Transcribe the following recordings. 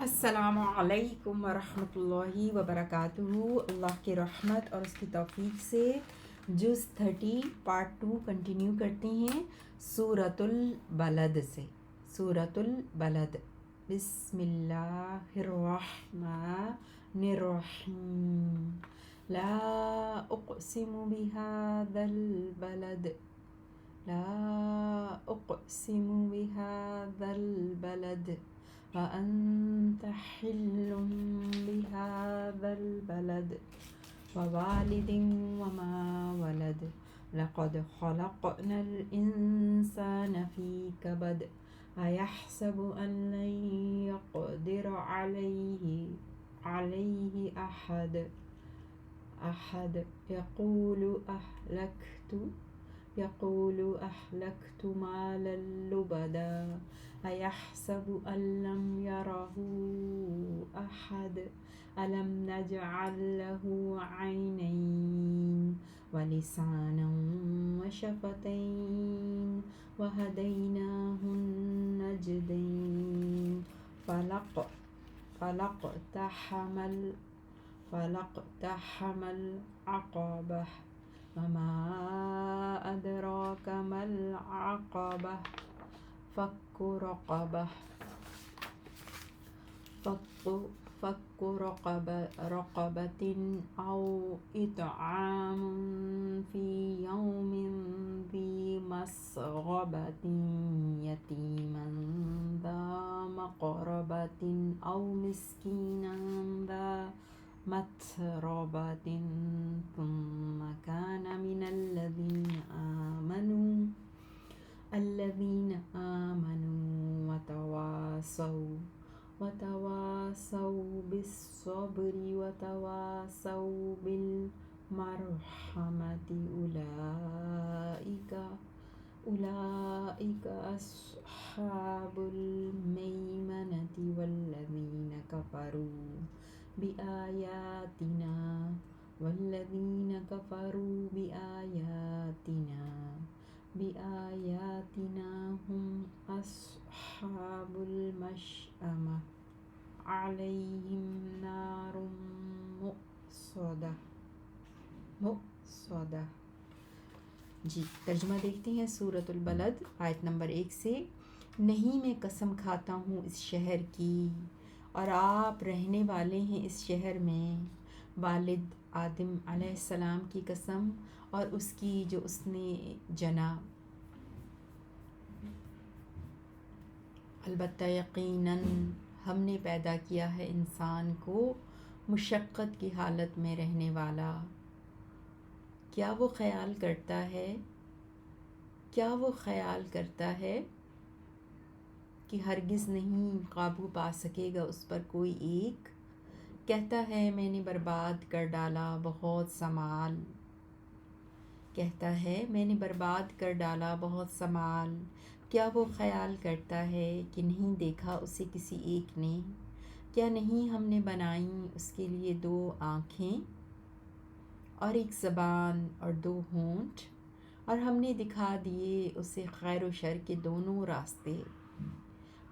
السلام علیکم ورحمۃ اللہ وبرکاتہ۔ اللہ کی رحمت اور اس کی توفیق سے جز 30 پارٹ 2 کنٹینیو کرتے ہیں سورۃ البلد سے۔ سورۃ البلد، بسم اللہ الرحمن الرحیم۔ لا اقسم بهذا البلد، لا اقسم بهذا البلد وأنت حل بهذا البلد ووالد وما ولد لقد خلقنا الإنسان في كبد أيحسب أن لن يقدر عليه أحد يقول أهلكت مالا لبدا أيحسب أن لم يره أحد ألم نجعل له عينين ولسانا وشفتين وهديناه النجدين فلاقتحم العقبة وما أدراك ما العقبة فك رقبة أو إطعام في يوم ذي مسغبة يتيما ذا مقربة أو مسكينا ذا متربة ثم كان من الذين آمنوا وتواصوا بالصبر وتواصوا بالمرحمة أولئك أصحاب الميمنة والذين كفروا بآياتنا هم أصحاب المشأمة عليهم نار مؤصدة۔ جی ترجمہ دیکھتے ہیں سورۃ البلد آیت نمبر 1 سے۔ نہیں میں قسم کھاتا ہوں اس شہر کی اور آپ رہنے والے ہیں اس شہر میں، والد آدم علیہ السلام کی قسم اور اس کی جو اس نے جنا، البتہ یقیناً ہم نے پیدا کیا ہے انسان کو مشقت کی حالت میں رہنے والا۔ کیا وہ خیال کرتا ہے کہ ہرگز نہیں قابو پا سکے گا اس پر کوئی ایک؟ کہتا ہے میں نے برباد کر ڈالا بہت سمال۔ کیا وہ خیال کرتا ہے کہ نہیں دیکھا اسے کسی ایک نے؟ کیا نہیں ہم نے بنائیں اس کے لیے 2 آنکھیں اور 1 زبان اور 2 ہونٹ، اور ہم نے دکھا دیے اسے خیر و شر کے دونوں راستے،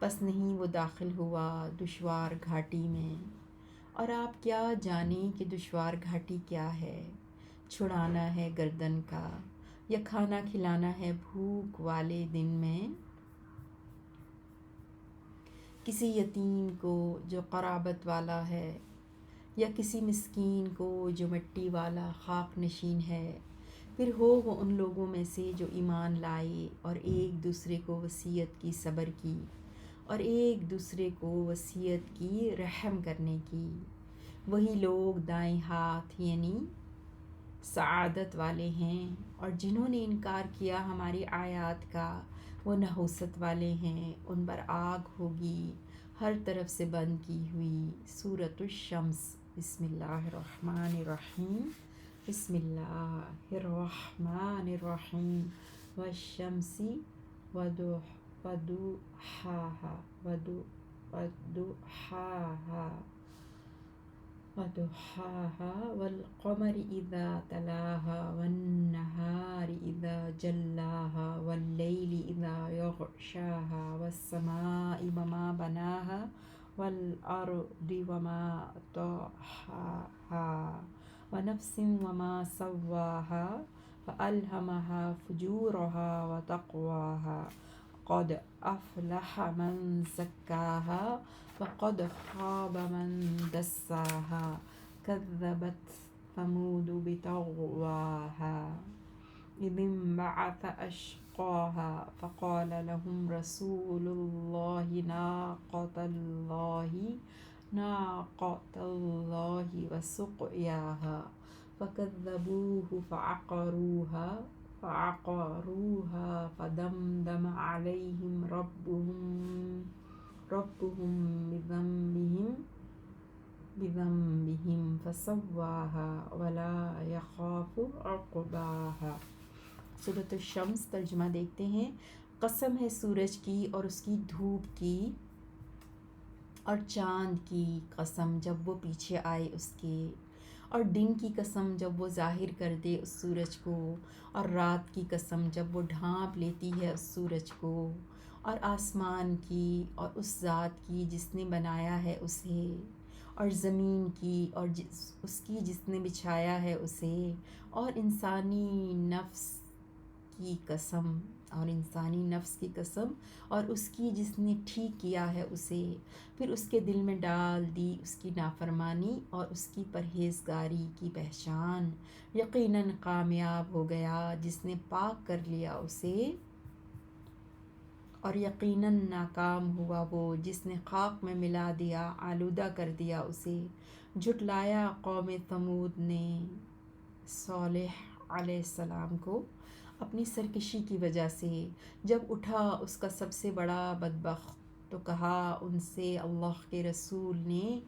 پس نہیں وہ داخل ہوا دشوار گھاٹی میں۔ اور آپ کیا جانیں کہ دشوار گھاٹی کیا ہے؟ چھڑانا ہے گردن کا یا کھانا کھلانا ہے بھوک والے دن میں کسی یتیم کو جو قرابت والا ہے، یا کسی مسکین کو جو مٹی والا خاک نشین ہے۔ پھر ہو وہ ان لوگوں میں سے جو ایمان لائے اور ایک دوسرے کو وصیت کی صبر کی، اور ایک دوسرے کو وصیت کی رحم کرنے کی۔ وہی لوگ دائیں ہاتھ یعنی سعادت والے ہیں، اور جنہوں نے انکار کیا ہماری آیات کا وہ نحوست والے ہیں، ان پر آگ ہوگی ہر طرف سے بند کی ہوئی۔ سورۃ الشمس، بسم اللہ الرحمن الرحیم، بسم اللہ الرحمن الرحیم، والشمس وضحاها والقمر إذا تلاها والنهار إذا جلاها والليل إذا يغشاها والسماء وما بناها والأرض وما طحاها ونفس وما سواها فألهمها فجورها وتقواها قد أفلح من زكاها وقد خاب من دساها كذبت ثمود بطغواها إذ انبعث أشقاها فقال لهم رسول الله ناقة الله وسقياها فكذبوه فعقروها فدمدم عليهم ربهم بذنبهم فسواها ولا يخاف عقباها۔ سورۃ الشمس ترجمہ دیکھتے ہیں۔ قسم ہے سورج کی اور اس کی دھوپ کی اور چاند کی قسم جب وہ پیچھے آئے اس کے، اور دن کی قسم جب وہ ظاہر کر دے اس سورج کو، اور رات کی قسم جب وہ ڈھانپ لیتی ہے اس سورج کو، اور آسمان کی اور اس ذات کی جس نے بنایا ہے اسے، اور زمین کی اور اس کی جس نے بچھایا ہے اسے، اور انسانی نفس کی قسم اور اس کی جس نے ٹھیک کیا ہے اسے، پھر اس کے دل میں ڈال دی اس کی نافرمانی اور اس کی پرہیزگاری کی پہچان، یقیناً کامیاب ہو گیا جس نے پاک کر لیا اسے، اور یقیناً ناکام ہوا وہ جس نے خاک میں ملا دیا، آلودہ کر دیا اسے۔ جھٹلایا قوم ثمود نے صالح علیہ السلام کو اپنی سرکشی کی وجہ سے، جب اٹھا اس کا سب سے بڑا بدبخت تو کہا ان سے اللہ کے رسول نے،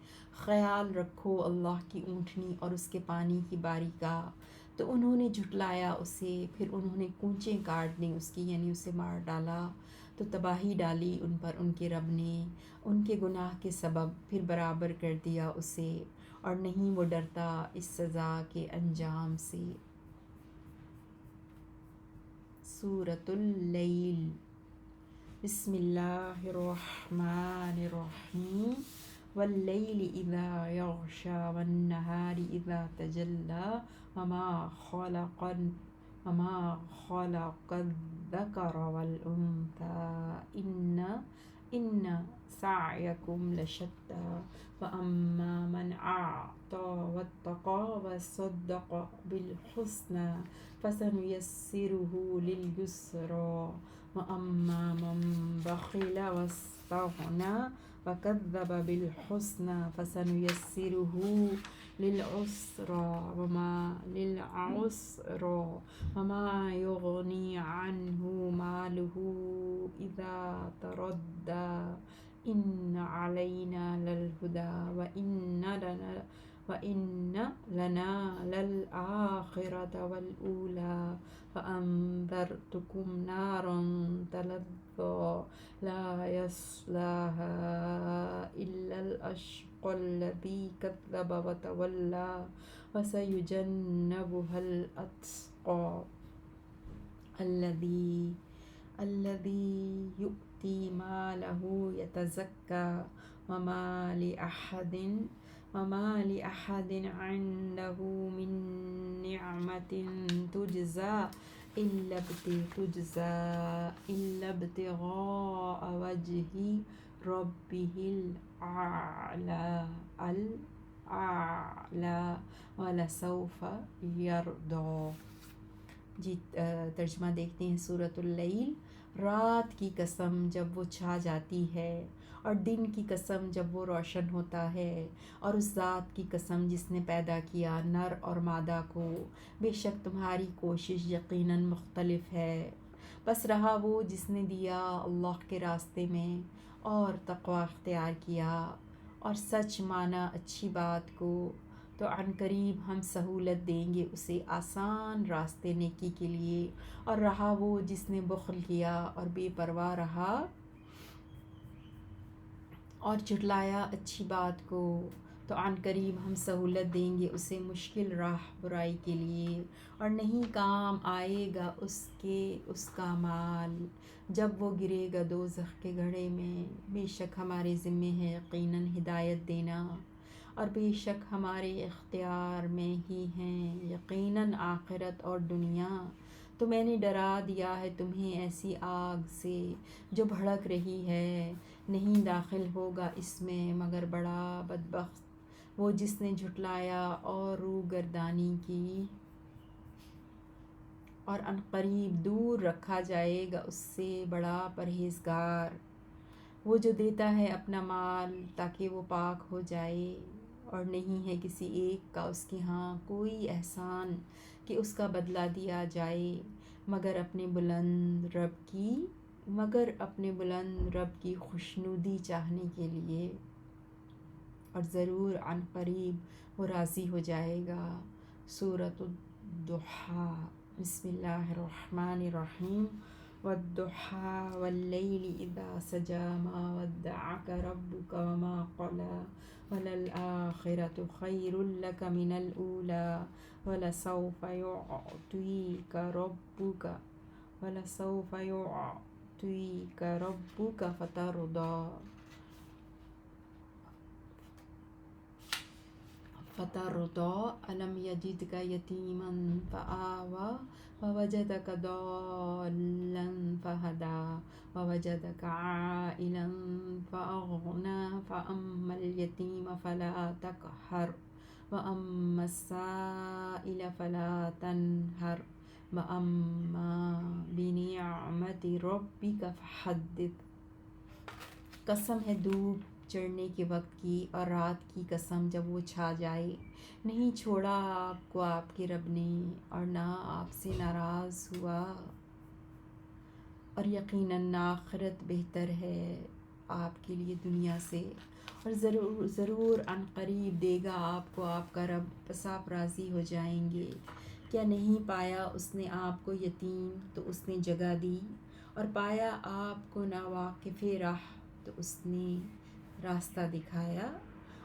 خیال رکھو اللہ کی اونٹنی اور اس کے پانی کی باری کا، تو انہوں نے جھٹلایا اسے، پھر انہوں نے کونچیں کاٹ دیں اس کی، یعنی اسے مار ڈالا، تو تباہی ڈالی ان پر ان کے رب نے ان کے گناہ کے سبب، پھر برابر کر دیا اسے، اور نہیں وہ ڈرتا اس سزا کے انجام سے۔ سورۃ اللیل، بسم اللہ الرحمن الرحیم، واللیل اذا یغشی والنہار اذا تجلی وما خلق الذکر والانثی ان سعیکم لشتی فاما من اعطی واتقی وصدق بالحسنی فسنیسرہ لليسری واما من بخل واستغنی وكذب بالحسنى فسنيسره للعسرى وما يغني عنه ماله إذا تردى إن علينا للهدى وإن لنا للآخرة والأولى فأنذرتكم نارا تلظى لا يصلاها إلا الأشقى الذي كذب وتولى وسيجنبها الأتقى الذي يؤتي ماله يتزكى وما لأحد عنده من نعمة تجزى إلا ابتغاء وجه ربه الأعلى ولسوف يرضى۔ جی ترجمہ دیکھتے ہیں۔ سورۃ اللیل، رات کی قسم جب وہ چھا جاتی ہے، اور دن کی قسم جب وہ روشن ہوتا ہے، اور اس ذات کی قسم جس نے پیدا کیا نر اور مادہ کو، بے شک تمہاری کوشش یقیناً مختلف ہے، بس رہا وہ جس نے دیا اللہ کے راستے میں اور تقوی اختیار کیا اور سچ مانا اچھی بات کو، تو عنقریب ہم سہولت دیں گے اسے آسان راستے نیکی کے لیے، اور رہا وہ جس نے بخل کیا اور بے پرواہ رہا اور جھٹلایا اچھی بات کو، تو عن قریب ہم سہولت دیں گے اسے مشکل راہ برائی کے لیے، اور نہیں کام آئے گا اس کا مال جب وہ گرے گا دوزخ کے گڑھے میں۔ بے شک ہمارے ذمے ہے یقیناً ہدایت دینا، اور بے شک ہمارے اختیار میں ہی ہیں یقیناً آخرت اور دنیا۔ تو میں نے ڈرا دیا ہے تمہیں ایسی آگ سے جو بھڑک رہی ہے، نہیں داخل ہوگا اس میں مگر بڑا بدبخت وہ جس نے جھٹلایا اور روگردانی کی، اور عن قریب دور رکھا جائے گا اس سے بڑا پرہیزگار وہ جو دیتا ہے اپنا مال تاکہ وہ پاک ہو جائے، اور نہیں ہے کسی ایک کا اس کے ہاں کوئی احسان کہ اس کا بدلہ دیا جائے مگر اپنے بلند رب کی خوشنودی چاہنے کے لیے، اور ضرور عن قریب وہ راضی ہو جائے گا۔ سورۃ الضحیٰ۔ بسم اللہ الرحمن الرحیم۔ والضحیٰ واللیل اذا سجی ما ودعک ربک وما قلی وللآخرۃ خیر لک من الأولی ولسوف یعطیک ربک فترضی ألم یجدک یتیما فآوی ووجدک ضالا فہدی ووجدک عائلا فأغنی فأما الیتیم فلا تقہر وأما السائل فلا تنہر وأما بنعمت ربک فحدث۔ قسم ہے دھوپ چڑھنے کے وقت کی اور رات کی قسم جب وہ چھا جائے، نہیں چھوڑا آپ کو آپ کے رب نے اور نہ آپ سے ناراض ہوا، اور یقیناً آخرت بہتر ہے آپ کے لیے دنیا سے، اور ضرور عن قریب دے گا آپ کو آپ کا رب، بس آپ راضی ہو جائیں گے۔ کیا نہیں پایا اس نے آپ کو یتیم تو اس نے جگہ دی، اور پایا آپ کو ناواقف راہ تو اس نے راستہ دکھایا،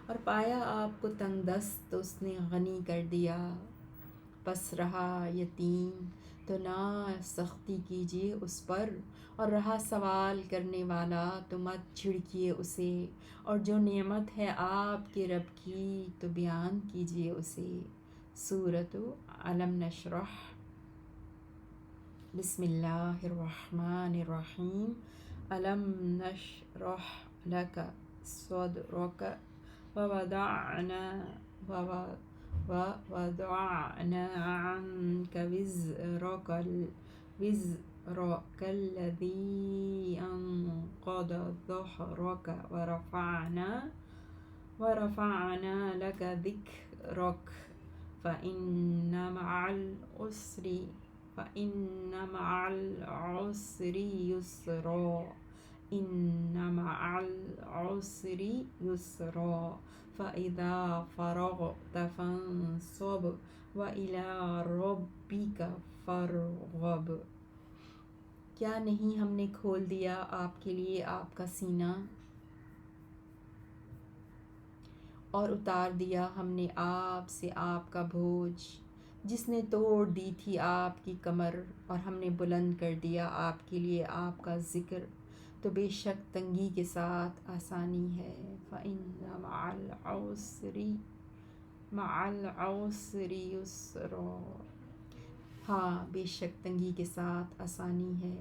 اور پایا آپ کو تنگ دست تو اس نے غنی کر دیا۔ پس رہا یتیم تو نہ سختی کیجیے اس پر، اور رہا سوال کرنے والا تو مت جھڑکیے اسے، اور جو نعمت ہے آپ کے رب کی تو بیان کیجیے اسے۔ سورۃ علم نشرح۔ بسم اللہ الرحمن الرحیم۔ علم نشرح لک صدرک ووضعنا عنک وزرک الذی انقض ظہرک ورفعنا لک ذکرک فإن مع العسر يسرا إن مع العسر يسرا فإذا فرغت فانصب وإلى ربك فارغب۔ کیا نہیں ہم نے کھول دیا آپ کے لیے آپ کا سینہ، اور اتار دیا ہم نے آپ سے آپ کا بوجھ، جس نے توڑ دی تھی آپ کی کمر، اور ہم نے بلند کر دیا آپ کے لیے آپ کا ذکر، تو بے شک تنگی کے ساتھ آسانی ہے۔ فَإِنَّ مَعَ الْعُسْرِ يُسْرًا۔ ہاں بے شک تنگی کے ساتھ آسانی ہے۔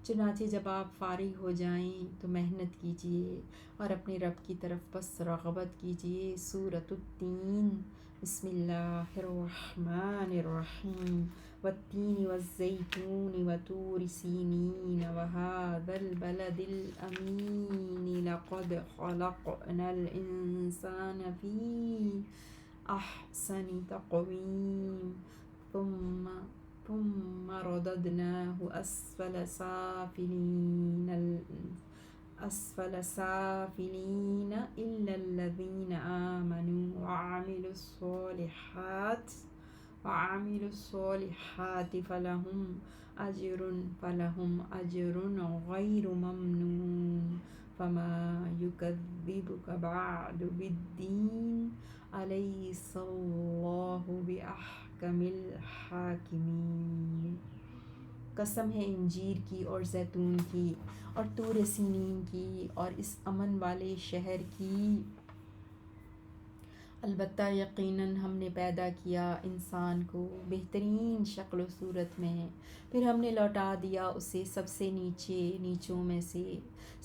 چنانچہ جب آپ فارغ ہو جائیں تو محنت کیجیے اور اپنے رب کی طرف بس رغبت کیجیے۔ سورۃ التین۔ بسم اللہ الرحمن الرحیم۔ والتین والزیتون وطور سینین وہذا البلد الامین لقد خلقنا الانسان فی احسن تقویم ثم رددناه أسفل سافلين إلا الذين آمنوا وعملوا الصالحات فلهم أجر غير ممنون فما یکذبک بعد بالدین الیس اللہ بأحکم الحاکمین۔ قسم ہے انجیر کی اور زیتون کی اور طور سینین کی اور اس امن والے شہر کی، البتہ یقیناً ہم نے پیدا کیا انسان کو بہترین شکل و صورت میں، پھر ہم نے لوٹا دیا اسے سب سے نیچوں میں سے،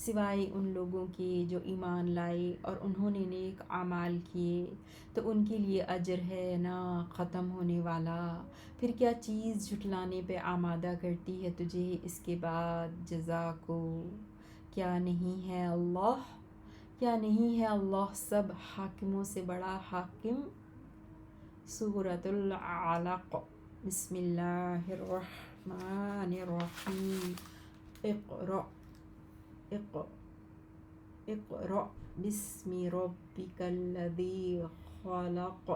سوائے ان لوگوں کے جو ایمان لائے اور انہوں نے نیک اعمال کیے، تو ان کے لیے اجر ہے نہ ختم ہونے والا۔ پھر کیا چیز جھٹلانے پہ آمادہ کرتی ہے تجھے اس کے بعد جزا کو؟ کیا نہیں ہے اللہ سب حاکموں سے بڑا حاکم؟ سورۃ العلق۔ بسم اللہ الرحمن الرحیم۔ اقرأ باسم ربک الذی خلق،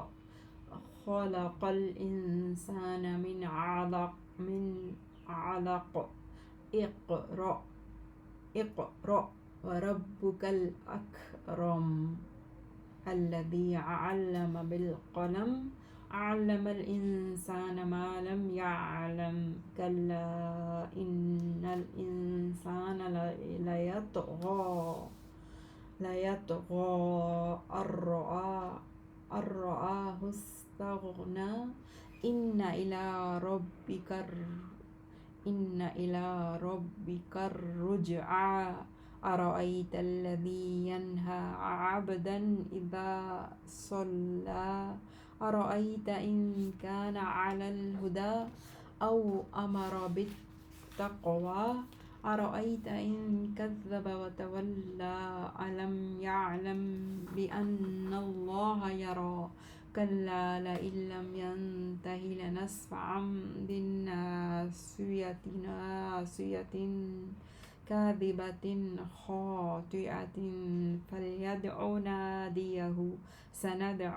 خلق الانسان من علق، اقرأ وربک الاکرم الذی علم بالقلم، علم الانسان ما لم يعلم، کلا ان الانسان لیطغی ان رآہ استغنی، ان الی ربک الرجعی، ارأیت الذی ینہی عبدا اذا صلی، ارأیت ان کان علی الہدی او امر بالتقوی، ارأیت ان کذب وتولی، الم یعلم بأن اللہ یری، کلا لئن لم ینتہ لنسفعا بالناصیۃ کاذبۃ خاطئۃ فلیدع نادیہ، سندع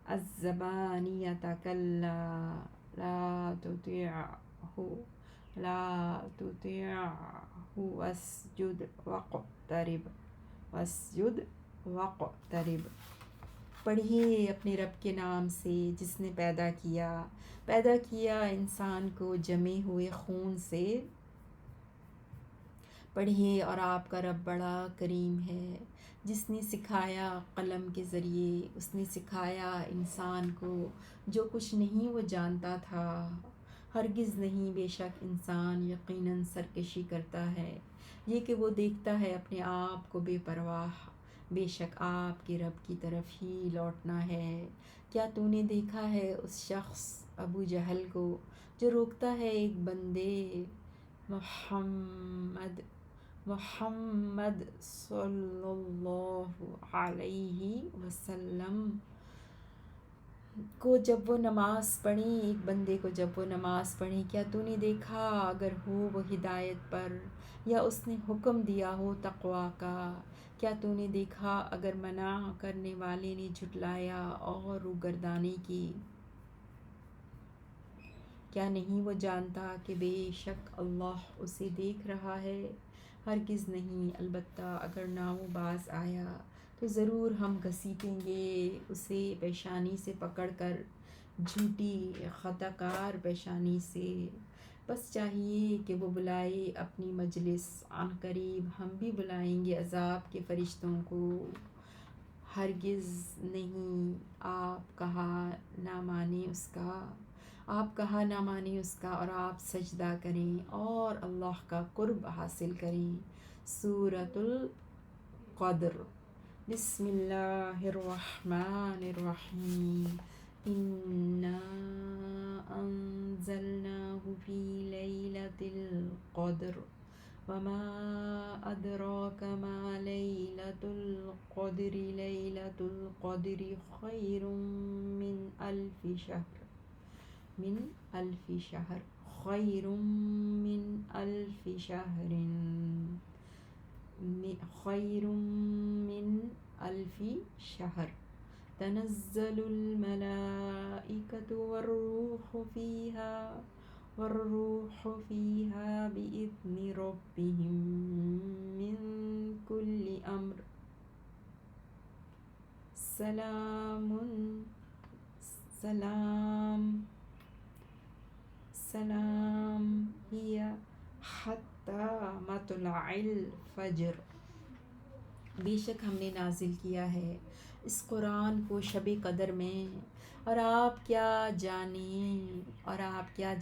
الزبانیۃ، کلا لا تطعہ واسجد واقترب۔ پڑھیے اپنے رب کے نام سے جس نے پیدا کیا انسان کو جمے ہوئے خون سے۔ پڑھیے اور آپ کا رب بڑا کریم ہے، جس نے سکھایا قلم کے ذریعے، اس نے سکھایا انسان کو جو کچھ نہیں وہ جانتا تھا، ہرگز نہیں، بے شک انسان یقیناً سرکشی کرتا ہے، یہ کہ وہ دیکھتا ہے اپنے آپ کو بے پرواہ، بے شک آپ کے رب کی طرف ہی لوٹنا ہے۔ کیا تو نے دیکھا ہے اس شخص ابو جہل کو جو روکتا ہے ایک بندے محمد صلی اللہ علیہ وسلم کو جب وہ نماز پڑھیں، ایک بندے کو جب وہ نماز پڑھیں، کیا تو نے دیکھا اگر ہو وہ ہدایت پر یا اس نے حکم دیا ہو تقوی کا؟ کیا تو نے دیکھا اگر منع کرنے والے نے جھٹلایا اور روگردانی کی؟ کیا نہیں وہ جانتا کہ بے شک اللہ اسے دیکھ رہا ہے؟ ہرگز نہیں، البتہ اگر نہ وہ باز آیا تو ضرور ہم گھسیٹیں گے اسے پیشانی سے پکڑ کر، جھوٹی خطا کار پیشانی سے۔ بس چاہیے کہ وہ بلائے اپنی مجلس، عن قریب ہم بھی بلائیں گے عذاب کے فرشتوں کو۔ ہرگز نہیں، آپ کہا نہ مانے اس کا اور آپ سجدہ کریں اور اللہ کا قرب حاصل کریں۔ سورۃ القدر۔ بسم اللہ الرحمن الرحیم۔ انا انزلناہ فی لیلۃ القدر، وما ادراک ما لیلۃ القدر، لیلۃ القدر خیر من الف شہر، خیر من الف شہر، خیر من الف شہر، تنزل الملائکۃ والروح فیہا والروح فيها بإذن ربهم من كل أمر سلام سلام سلام هي حتى مطلع الفجر۔ بے شک ہم نے نازل کیا ہے اس قرآن کو شب قدر میں، اور آپ کیا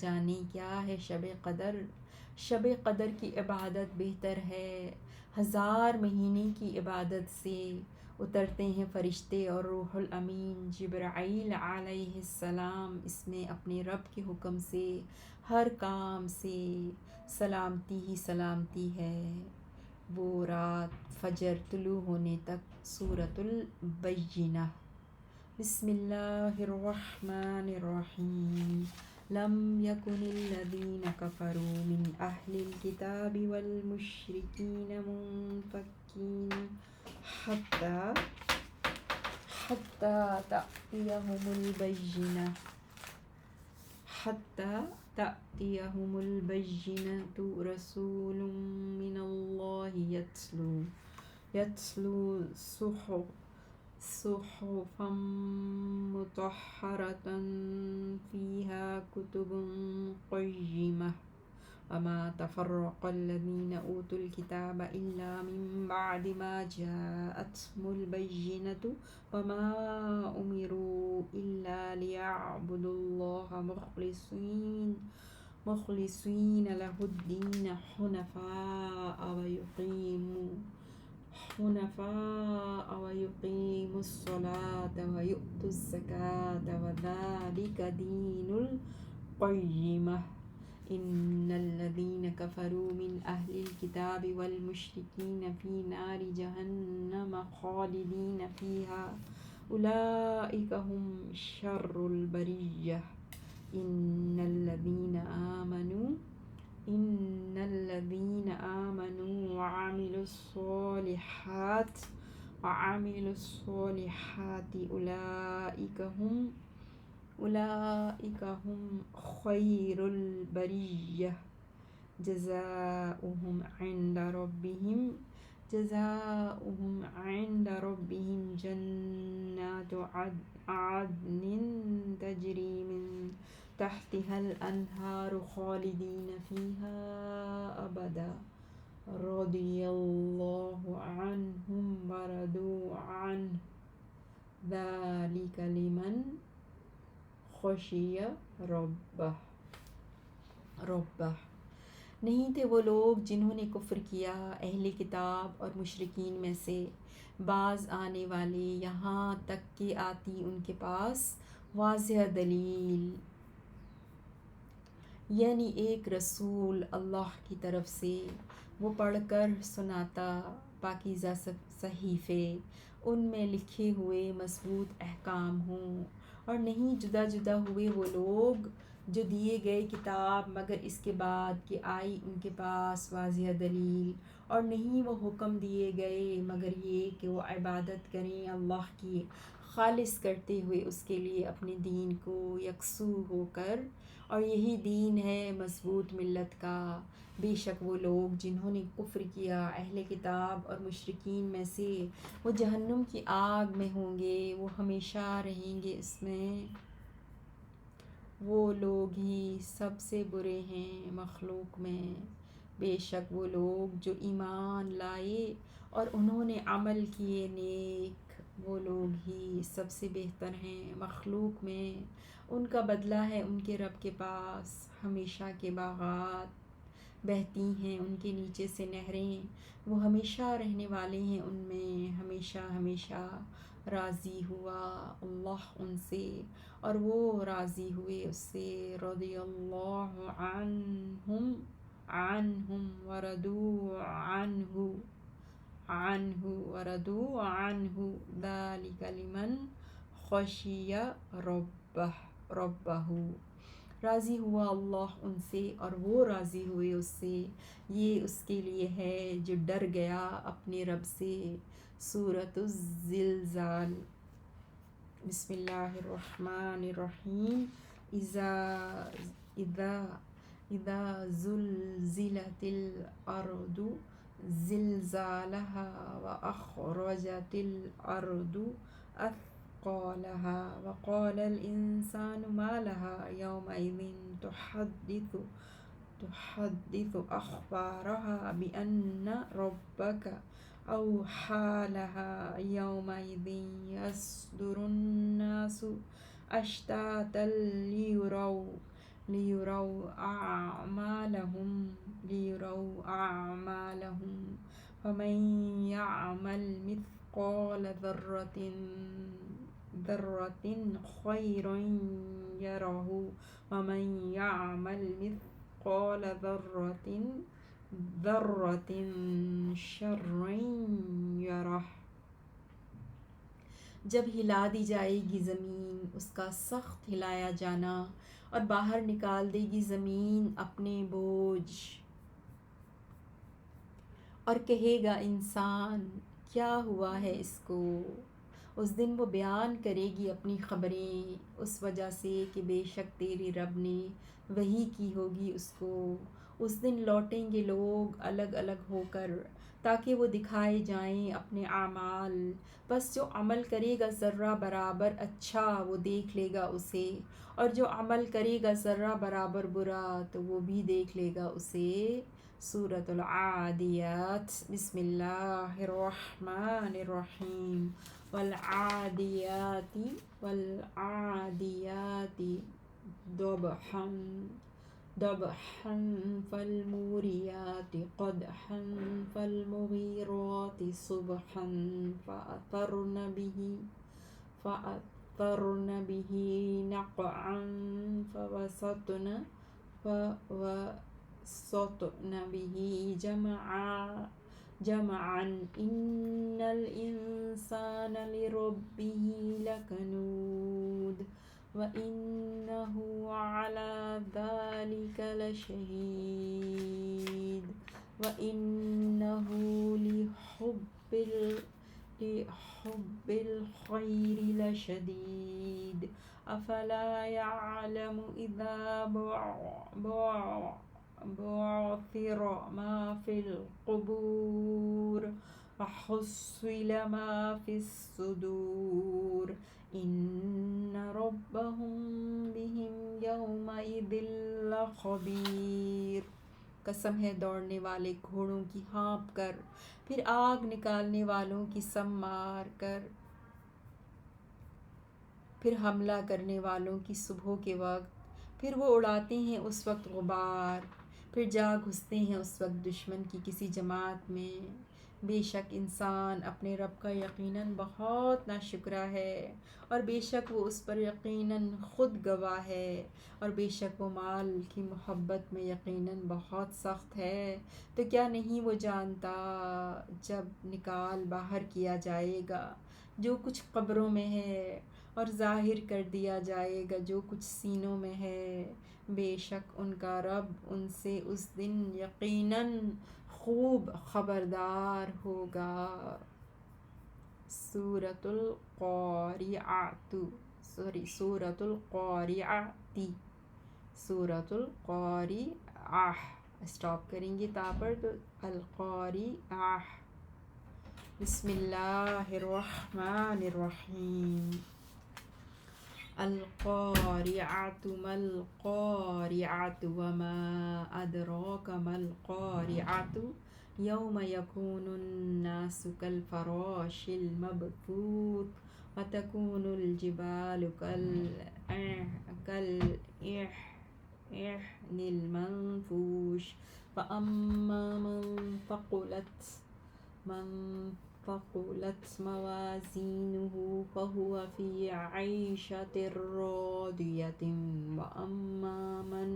جانیں کیا ہے شب قدر۔ شب قدر کی عبادت بہتر ہے 1000 مہینے کی عبادت سے۔ اترتے ہیں فرشتے اور روح الامین جبرائیل علیہ السلام اس میں اپنے رب کے حکم سے، ہر کام سے سلامتی ہی سلامتی ہے۔ وہ رات فجر طلوع ہونے تک۔ سورۃ البینہ۔ بسم اللہ الرحمن الرحیم۔ لم یکن الذین کفروا من اہل الکتاب والمشرکین منفکین حتی تأتیہم البینۃ رسول من اللہ یتلو صحفا مطہرۃ فیہا کتب قیمہ وما تفرق الذین اوتوا الکتاب الا من بعد ما جاءتهم البینۃ وما امروا الا لیعبدوا اللہ مخلصین لہ الدین حنفاء ویقیموا الصلاة ویؤتوا الزکاة وذلک دین القیمہ۔ ان الذین کفروا من اہل الکتاب والمشرکین فی نار جہنم خالدین فیہا اولئک ہم شر البریہ۔ ان الذین آمنوا وعملوا الصالحات اولئک ہم خیر البریہ۔ جزاؤہم عند ربہم جنات عدن تجری من تحتها الانہار خالدین فیہا ابدا رضی اللہ عنہم ورضوا عنہ ذلک لمن خشی ربہ۔ نہیں تھے وہ لوگ جنہوں نے کفر کیا اہل کتاب اور مشرکین میں سے باز آنے والے یہاں تک کہ آتی ان کے پاس واضح دلیل، یعنی ایک رسول اللہ کی طرف سے، وہ پڑھ کر سناتا پاکیزہ صحیفے، ان میں لکھے ہوئے مضبوط احکام ہوں، اور نہیں جدا جدا ہوئے وہ لوگ جو دیے گئے کتاب مگر اس کے بعد کہ آئی ان کے پاس واضح دلیل، اور نہیں وہ حکم دیے گئے مگر یہ کہ وہ عبادت کریں اللہ کی خالص کرتے ہوئے اس کے لیے اپنے دین کو یکسو ہو کر، اور یہی دین ہے مضبوط ملت کا۔ بے شک وہ لوگ جنہوں نے کفر کیا اہل کتاب اور مشرکین میں سے، وہ جہنم کی آگ میں ہوں گے، وہ ہمیشہ رہیں گے اس میں۔ وہ لوگ ہی سب سے برے ہیں مخلوق میں۔ بے شک وہ لوگ جو ایمان لائے اور انہوں نے عمل کیے نیک، وہ لوگ ہی سب سے بہتر ہیں مخلوق میں۔ ان کا بدلہ ہے ان کے رب کے پاس، ہمیشہ کے باغات بہتی ہیں ان کے نیچے سے نہریں، وہ ہمیشہ رہنے والے ہیں ان میں ہمیشہ ہمیشہ۔ راضی ہوا اللہ ان سے اور وہ راضی ہوئے اس سے۔ رضی اللہ عنہم ورضوا عنہ ذلک لمن خشی ربہ۔ راضی ہوا اللہ ان سے اور وہ راضی ہوئے اس سے، یہ اس کے لیے ہے جو ڈر گیا اپنے رب سے۔ سورۃ الزلزال۔ بسم اللہ الرحمن الرحیم۔ اذا اذا زلزلت الارض زلزالها واخرجت الارض اثقالها وقال الانسان ما لها يومئذ تحدث اخبارها بان ربك أوحى لها يومئذ يصدر الناس أشتاتا ليروا أعمالهم فمن يعمل مثقال ذرة خيرا يره ومن يعمل مثقال ذرة شرا یرہ۔ جب ہلا دی جائے گی زمین اس کا سخت ہلایا جانا، اور باہر نکال دے گی زمین اپنے بوجھ، اور کہے گا انسان کیا ہوا ہے اس کو۔ اس دن وہ بیان کرے گی اپنی خبریں، اس وجہ سے کہ بے شک تیرے رب نے وحی کی ہوگی اس کو۔ اس دن لوٹیں گے لوگ الگ الگ ہو کر تاکہ وہ دکھائے جائیں اپنے اعمال، بس جو عمل کرے گا ذرہ برابر اچھا وہ دیکھ لے گا اسے، اور جو عمل کرے گا ذرہ برابر برا تو وہ بھی دیکھ لے گا اسے۔ سورۃ العادیات۔ بسم اللہ الرحمن الرحیم۔ والعادیات ضبحا فالموریات قدحا فالمغیرات صبحا فأثرن به نقعا فوسطن به جمعا إن الإنسان لربه لكنود وإنه على ذلك لشهيد وإنه لحب الخير لشديد أفلا يعلم إذا بعثر ما في القبور وحصل ما في الصدور إن ربهم بهم يومئذ لخبير۔ قسم ہے دوڑنے والے گھوڑوں کی ہانپ کر، پھر آگ نکالنے والوں کی سم مار کر، پھر حملہ کرنے والوں کی صبح کے وقت، پھر وہ اڑاتے ہیں اس وقت غبار، پھر جا گھستے ہیں اس وقت دشمن کی کسی جماعت میں۔ بے شک انسان اپنے رب کا یقیناً بہت ناشکرا ہے، اور بے شک وہ اس پر یقیناً خود گواہ ہے، اور بے شک وہ مال کی محبت میں یقیناً بہت سخت ہے۔ تو کیا نہیں وہ جانتا جب نکال باہر کیا جائے گا جو کچھ قبروں میں ہے، اور ظاہر کر دیا جائے گا جو کچھ سینوں میں ہے، بے شک ان کا رب ان سے اس دن یقیناً خوب خبردار ہوگا۔ سورۃ القارعۃ اسٹاپ کریں گے تا پر تو القارعہ۔ بسم اللہ الرحمن الرحیم۔ القارعۃ ما القارعۃ وما ادراک ما القارعۃ یوم یکون الناس کالفراش المبثوث وتکون الجبال کالعہن المنفوش فأما من ثقلت موازینہ فهو في عیشة راضیة وأما من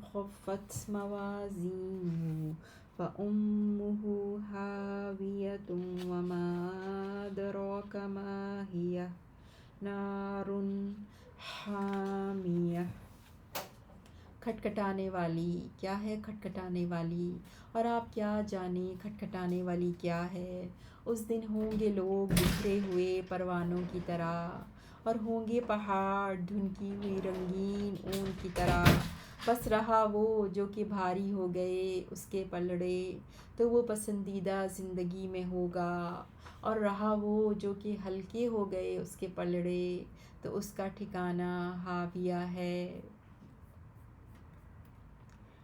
خفت موازینہ فأمه هاویة وما أدراک ما هی نار حامیہ۔ کھٹکھٹانے والی کیا ہے کھٹکھٹانے والی، اور آپ کیا جانیں کھٹکھٹانے والی کیا ہے۔ اس دن ہوں گے لوگ بکھرے ہوئے پروانوں کی طرح، اور ہوں گے پہاڑ ڈھنکی ہوئی رنگین اون کی طرح، بس رہا وہ جو کہ بھاری ہو گئے اس کے پلڑے تو وہ پسندیدہ زندگی میں ہوگا، اور رہا وہ جو کہ ہلکے ہو گئے اس کے پلڑے تو اس کا ٹھکانہ ہاویہ ہے۔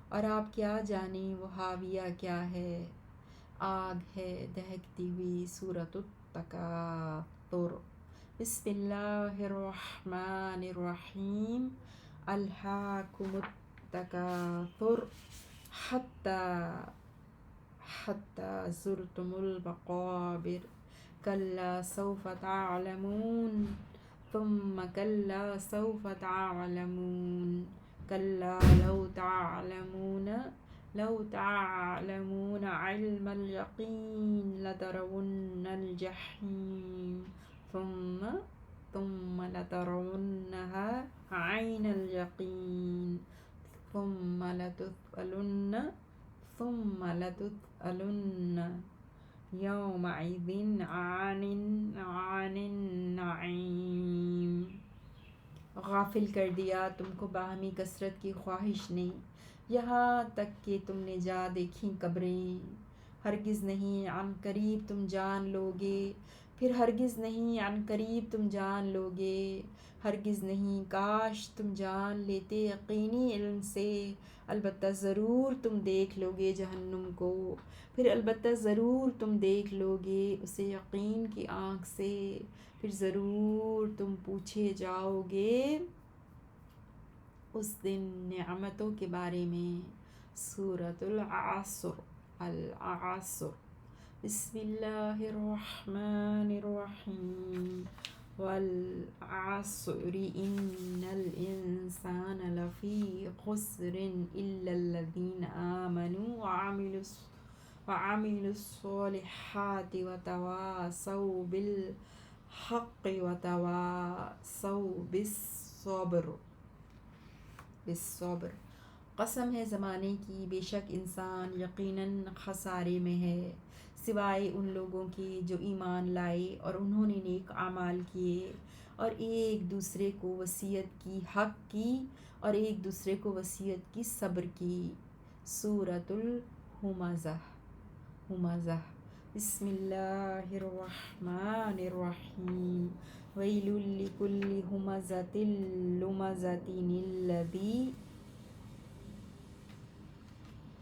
اور آپ کیا جانیں وہ ہاویہ کیا ہے، آگ ہے دہکتی ہوئی سورۃ التکاثر۔ بسم اللہ الرحمن الرحیم۔ الہاکم التکاثر حتی زرتم المقابر، کلا سوف تعلمون ثم کلا سوف تعلمون، کلا لو تعلمون علم الیقین لترون الجحیم ثم لترونها عین الیقین ثم لتسألن یومئذ عن النعیم۔ غافل کر دیا تم کو باہمی کثرت کی خواہش نے، یہاں تک کہ تم نے جا دیکھیں قبریں۔ ہرگز نہیں عن قریب تم جان لوگے، پھر ہرگز نہیں عن قریب تم جان لوگے، ہرگز نہیں کاش تم جان لیتے یقینی علم سے، البتہ ضرور تم دیکھ لوگے جہنم کو، پھر البتہ ضرور تم دیکھ لوگے اسے یقین کی آنکھ سے، پھر ضرور تم پوچھے جاؤ گے اس دن نعمتوں کے بارے میں۔ سورۃ العصر۔ العصر۔ بسم اللہ الرحمن الرحیم۔ والعصر ان الانسان لفی خسر الا الذین آمنوا وعملوا الصالحات وتواصوا بالحق وتواصوا بالصبر۔ قسم ہے زمانے کی، بے شک انسان یقیناً خسارے میں ہے، سوائے ان لوگوں کے جو ایمان لائے اور انہوں نے نیک اعمال کیے اور ایک دوسرے کو وصیت کی حق کی اور ایک دوسرے کو وصیت کی صبر کی۔ سورۃ الہمزہ۔ بسم اللہ الرحمن الرحیم۔ ویل لکل ہمزۃ لمزۃ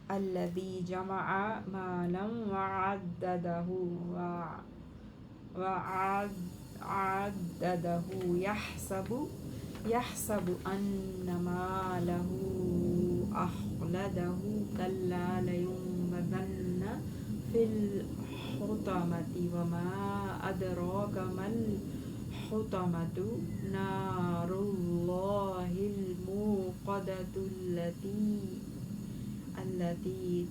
الذی جمع مالا وعددہ یحسب ان مالہ اخلدہ کلا لینبذن فی الحطمۃ وما ادراک ما الحطمۃ نار اللہ الموقدۃ التي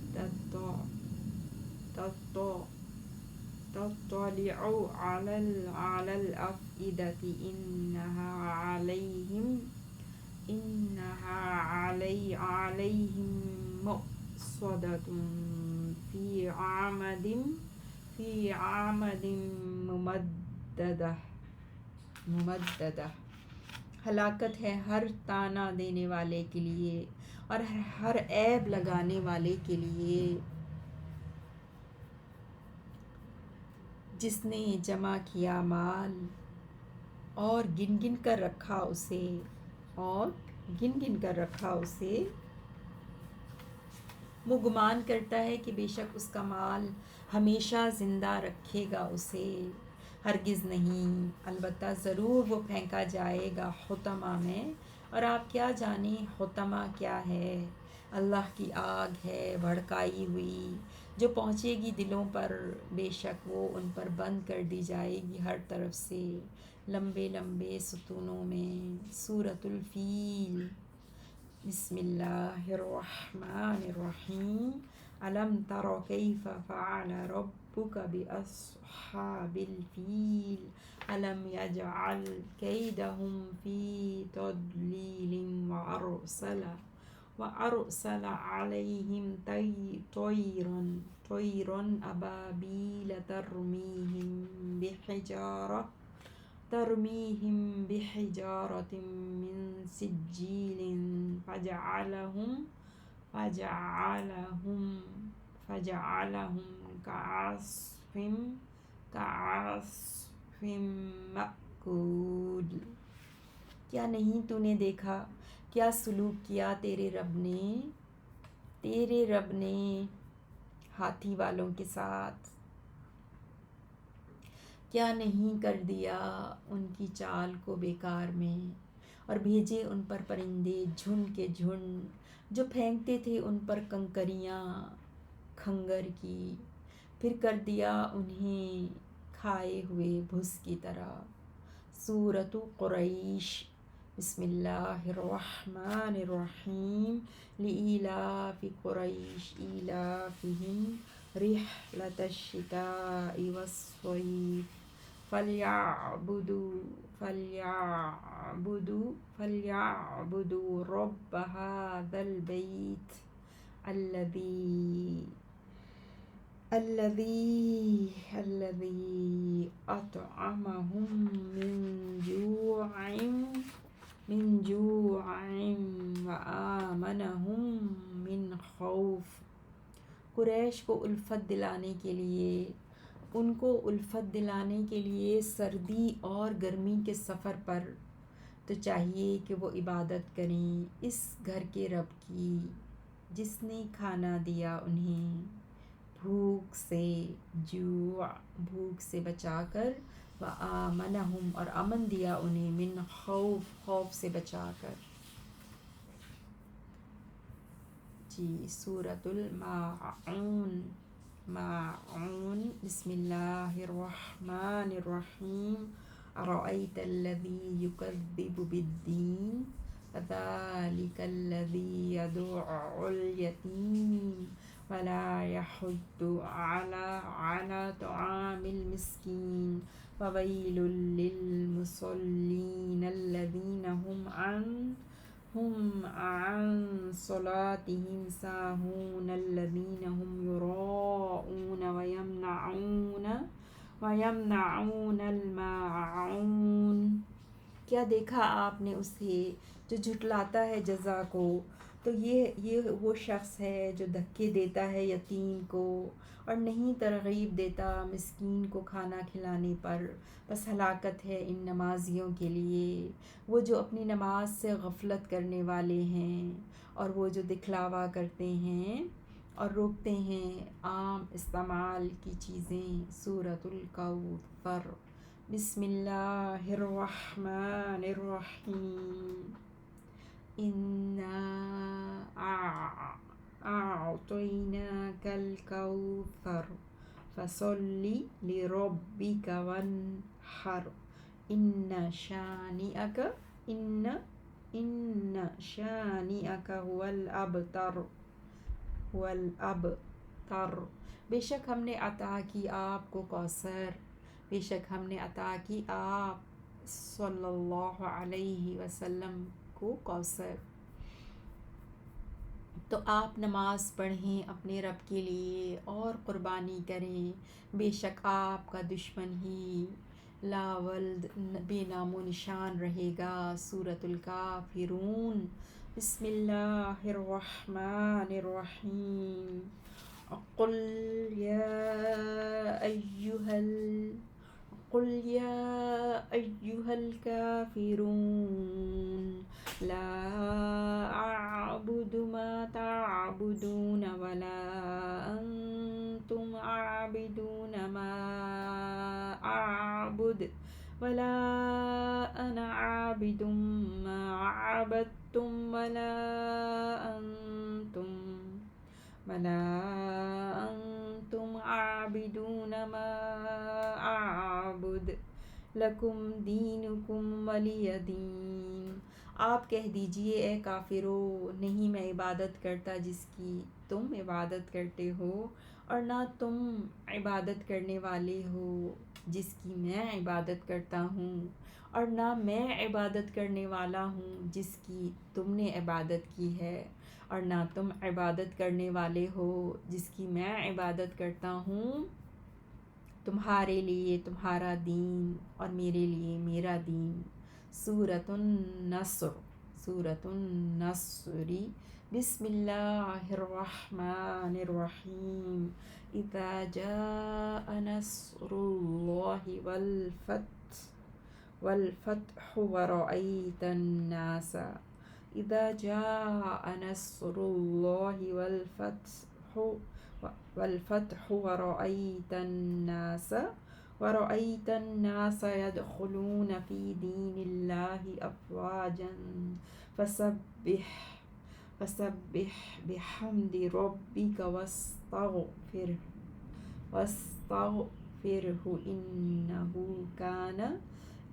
تطلع على الأفئدة إنها عليهم مؤصدة في عمد ممددہ۔ ہلاکت ہے ہر طعنہ دینے والے کے لیے اور ہر عیب لگانے والے کے لیے، جس نے جمع کیا مال اور گن گن کر رکھا اسے، وہ گمان کرتا ہے کہ بے شک اس کا مال ہمیشہ زندہ رکھے گا اسے، ہرگز نہیں، البتہ ضرور وہ پھینکا جائے گا حطمہ میں۔ اور آپ کیا جانیں حطمہ کیا ہے؟ اللہ کی آگ ہے بھڑکائی ہوئی جو پہنچے گی دلوں پر، بے شک وہ ان پر بند کر دی جائے گی ہر طرف سے لمبے لمبے ستونوں میں۔ سورۃ الفیل۔ بسم اللہ الرحمن الرحیم۔ الم تر کیف فعل ربک باصحاب الفیل، الم یجعل کیدہم فی تضلیل وارسل علیہم طیرا ابابیل ترمیہم ترمیہم بحجارۃ من سجیل فجعلہم فجعلہم فجعلہم کعصف مأکول۔ کیا نہیں تو نے دیکھا، کیا سلوک کیا تیرے رب نے ہاتھی والوں کے ساتھ، کیا نہیں کر دیا ان کی چال کو بیکار میں، اور بھیجے ان پر پرندے جھنڈ کے جھنڈ جو پھینکتے تھے ان پر کنکریاں کھنگر کی، پھر کر دیا انہیں کھائے ہوئے بھس کی طرح۔ سورۃ قریش۔ بسم اللہ الرحمن الرحیم۔ لإیلاف قریش ایلافہم رحلۃ الشتاء والصیف فلیعبدوا رب ھذا البیت الذی اطعمہم من جوع وآمنہم من خوف۔ قریش کو الفت دلانے کے لیے سردی اور گرمی کے سفر پر تو چاہیے کہ وہ عبادت کریں اس گھر کے رب کی جس نے کھانا دیا انہیں بھوک سے بچا کر، وآمنہم اور امن دیا انہیں من خوف سے بچا کر۔ سورۃ الماعون۔ بسم اللہ الرحمن الرحیم۔ ارأیت الذی یکذب بالدین فذلک الذی یدع الیتیم ولا یحض علی طعام المسکین فویل للمصلین الذین ہم عن صلاتہم ساہون الذین ہم یراءون ویمنعون الماعون۔ کیا دیکھا آپ نے اسے جو جھٹلاتا ہے جزا کو، تو یہ وہ شخص ہے جو دھکے دیتا ہے یتیم کو اور نہیں ترغیب دیتا مسکین کو کھانا کھلانے پر، بس ہلاکت ہے ان نمازیوں کے لیے، وہ جو اپنی نماز سے غفلت کرنے والے ہیں اور وہ جو دکھلاوا کرتے ہیں اور روکتے ہیں عام استعمال کی چیزیں۔ سورۃ الکوثر۔ بسم اللہ الرحمن الرحیم۔ انا اعطیناک الکوثر فصل لربک وانحر ان شانئک هو الابتر۔ بے شک ہم نے عطا کی آپ کو کوثر، بے شک ہم نے عطا کی آپ صلی اللہ علیہ وسلم کو کوثر۔ تو آپ نماز پڑھیں اپنے رب کے لیے اور قربانی کریں، بے شک آپ کا دشمن ہی لا ولد بے نام و نشان رہے گا۔ سورۃ الکافرون۔ بسم اللہ الرحمن الرحیم۔ قل یا ایہا الکافرون لا اعبد ما تعبدون ولا انتم عابدون ما اعبد ولا انا عابد ما عبدتم ولا انتم عابدون ما اعبد لکم دینکم ولی دین۔ آپ کہہ دیجئے اے کافرو، نہیں میں عبادت کرتا جس کی تم عبادت کرتے ہو، اور نہ تم عبادت کرنے والے ہو جس کی میں عبادت کرتا ہوں، اور نہ میں عبادت کرنے والا ہوں جس کی تم نے عبادت کی ہے، اور نہ تم عبادت کرنے والے ہو جس کی میں عبادت کرتا ہوں۔ تمہارے لیے تمہارا دین اور میرے لیے میرا دین۔ سورۃ النصر، سورۃ النصر۔ بسم اللہ الرحمن الرحیم۔ اذا جاء نصر اللہ والفتح ورأيت الناس، اذا جاء نصر اللہ والفتح ورأيت الناس يدخلون في دين الله أفواجا فسبح بحمد ربك واستغفره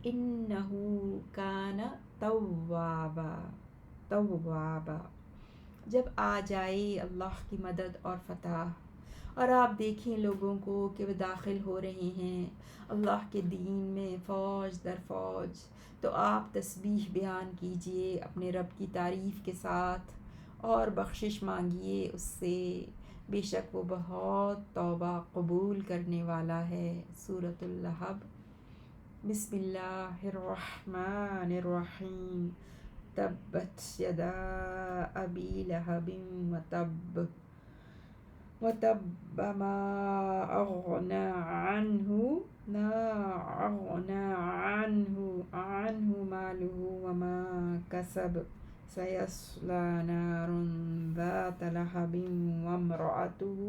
إنه كان توابا۔ جب آ جائے اللہ کی مدد اور فتح اور آپ دیکھیں لوگوں کو کہ وہ داخل ہو رہے ہیں اللہ کے دین میں فوج در فوج، تو آپ تسبیح بیان کیجئے اپنے رب کی تعریف کے ساتھ اور بخشش مانگیے اس سے، بے شک وہ بہت توبہ قبول کرنے والا ہے۔ سورۃ اللہب۔ بسم اللہ الرحمن الرحیم۔ تبت یدا ابی لہب وتب ما اغنى عنه ماله وما كسب سيصلى نارا ذات لهب وامرأته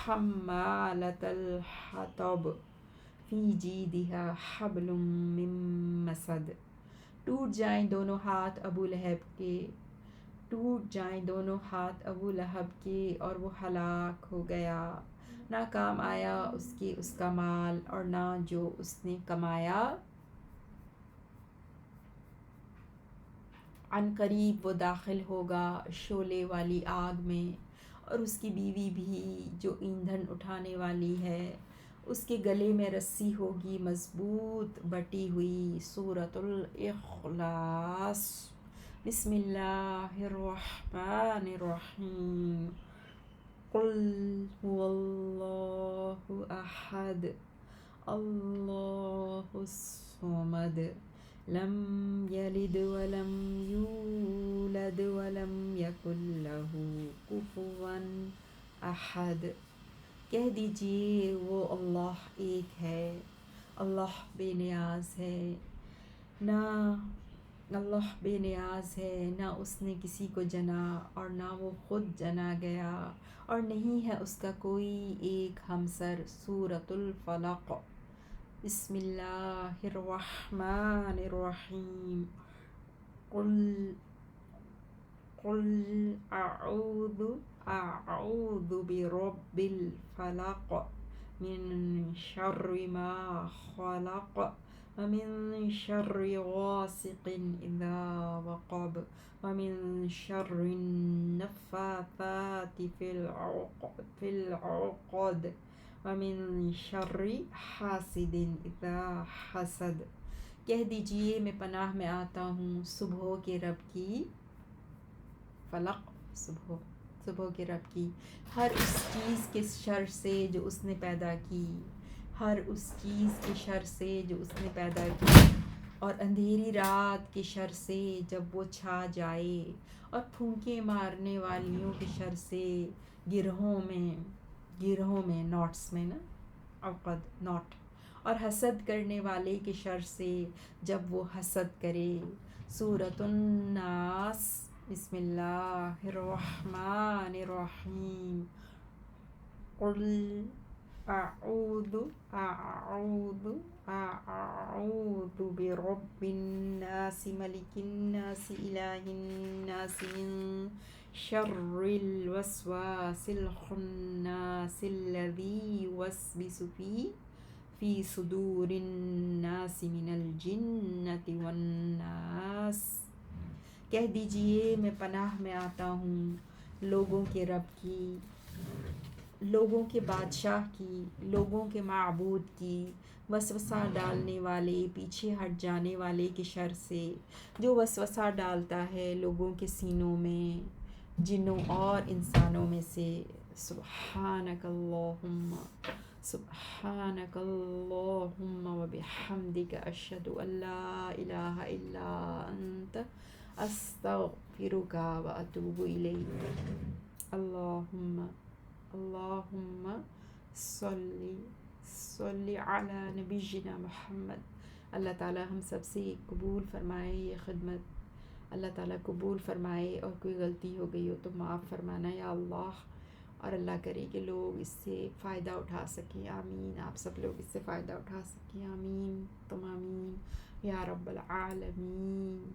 حمالة الحطب فی جیدها حبل من مسد۔ ٹوٹ جائیں دونوں ہاتھ ابو لہب کے اور وہ ہلاک ہو گیا، نہ کام آیا اس کا مال اور نہ جو اس نے کمایا۔ عن قریب وہ داخل ہوگا شعلے والی آگ میں، اور اس کی بیوی بھی جو ایندھن اٹھانے والی ہے، اس کے گلے میں رسی ہوگی مضبوط بٹی ہوئی۔ سورۃ الاخلاص۔ بسم اللہ الرحمن الرحیم۔ قل هو اللہ احد اللہ الصمد لم یلد ولم یولد ولم یکن لہ کفوا احد۔ کہہ دیجئے وہ اللہ ایک ہے، اللہ بے نیاز ہے، نہ اس نے کسی کو جنا اور نہ وہ خود جنا گیا، اور نہیں ہے اس کا کوئی ایک ہمسر۔ سورۃ الفلق۔ بسم اللہ الرحمن الرحیم۔ قل اعوذ برب الفلق من شر ما خلق ومن شر غاسق اذا وقب ومن شر النفاثات في العقد ومن شر حاسد اذا حسد۔ کہہ دیجئے میں پناہ میں آتا ہوں صبح کے رب کی، فلق صبح کے رب کی، ہر اس چیز کے شر سے جو اس نے پیدا کی، ہر اس چیز کے شر سے جو اس نے پیدا کی، اور اندھیری رات کے شر سے جب وہ چھا جائے، اور پھونکے مارنے والیوں کے شر سے گرہوں میں نوٹس میں نا عقد نوٹ، اور حسد کرنے والے کے شر سے جب وہ حسد کرے۔ سورۃ الناس۔ بسم اللہ الرحمن الرحیم۔ قل اعوذ برب الناس ملک الناس الہ الناس من شر الوسواس الخناس الذی یوسوس فی صدور الناس من الجنۃ والناس۔ کہہ دیجئے میں پناہ میں آتا ہوں لوگوں کے رب کی، لوگوں کے بادشاہ کی، لوگوں کے معبود کی، وسوسہ ڈالنے والے، پیچھے ہٹ جانے والے کی شر سے، جو وسوسہ ڈالتا ہے لوگوں کے سینوں میں، جنوں اور انسانوں میں سے۔ سبحانک اللہم، سبحانک اللہم وبحمدک، اشہد ان لا الہ الا انت، استغفرک واتوب الیک۔ اللہم صلی علی نبینا محمد۔ اللہ تعالیٰ ہم سب سے قبول فرمائے یہ خدمت، اللہ تعالیٰ قبول فرمائے، اور کوئی غلطی ہو گئی ہو تو معاف فرمانا یا اللہ، اور اللہ کرے کہ لوگ اس سے فائدہ اٹھا سکیں، آمین۔ آپ سب لوگ اس سے فائدہ اٹھا سکیں، آمین، تم آمین یا رب العالمین۔